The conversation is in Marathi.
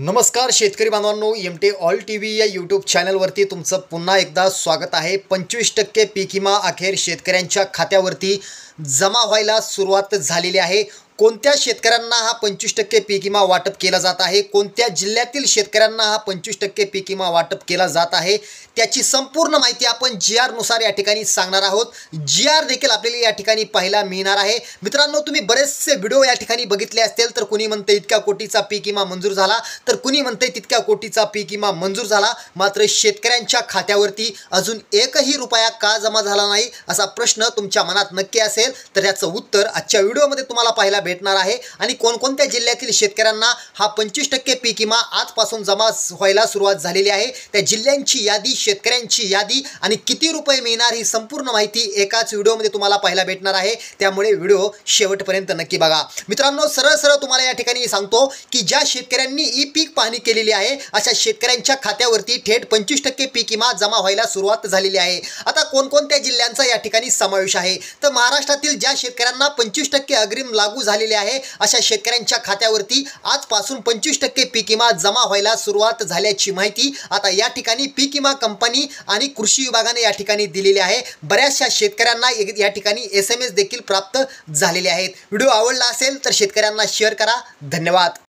नमस्कार शेतकरी बांधवांनो, एमटे ऑल टीव्ही या यूट्यूब चॅनलवरती तुमचं पुन्हा एकदा स्वागत आहे। 25% पीक विमा अखेर शेतकऱ्यांच्या खात्यावरती जमा व्हायला सुरुवात झालेली आहे। कोणत्या शेतकऱ्यांना हा 25% पीक विमा वाटप केला जात आहे, कोणत्या जिल्ह्यातील शेतकऱ्यांना हा 25% पीक विमा वाटप केला जात आहे, त्याची संपूर्ण माहिती आपण GR नुसार या ठिकाणी सांगणार आहोत। GR देखील आपल्याला या ठिकाणी पाहायला मिळणार आहे। मित्रांनो, तुम्ही बरेचसे व्हिडिओ या ठिकाणी बघितले असतील, तर कुणी म्हणते इतक्या कोटीचा पीक विमा मंजूर झाला, तर कुणी म्हणते तितक्या कोटीचा पीक विमा मंजूर झाला, मात्र शेतकऱ्यांच्या खात्यावरती अजून एकही रुपया का जमा झाला नाही असा प्रश्न तुमच्या मनात नक्की असेल, तर याचं उत्तर आजच्या व्हिडिओमध्ये तुम्हाला पाहायला भेटणार आहे। आणि कोणकोणत्या जिल्ह्यातील शेतकऱ्यांना हा 25% पीक विमा आजपासून जमा व्हायला सुरुवात झालेली आहे, त्या जिल्ह्यांची यादी, शेतकऱ्यांची यादी आणि किती रुपये मिळणार ही संपूर्ण माहिती एकाच व्हिडिओमध्ये तुम्हाला पाहायला भेटणार आहे। त्यामुळे व्हिडिओ शेवटपर्यंत नक्की बघा। मित्रांनो, सरळ सरळ तुम्हाला या ठिकाणी सांगतो की ज्या शेतकऱ्यांनी ई पीक पाहणी केलेली आहे अशा शेतकऱ्यांच्या खात्यावरती थेट 25% पीक विमा जमा व्हायला सुरुवात झालेली आहे। आता कोणकोणत्या जिल्ह्यांचा या ठिकाणी समावेश आहे, तर महाराष्ट्रातील ज्या शेतकऱ्यांना 25% अग्रिम लागू झालेले आहे अशा शेतकऱ्यांच्या खात्यावरती आजपासून 25% पीक विमा जमा व्हायला सुरुवात झाल्याची माहिती आता या ठिकाणी पीक विमा कंपनी आणि कृषी विभागाने या ठिकाणी दिलेली आहे। बऱ्याचशा शेतकऱ्यांना या ठिकाणी SMS देखील प्राप्त झालेले आहेत। व्हिडिओ आवडला असेल तर शेतकऱ्यांना शेअर करा। धन्यवाद।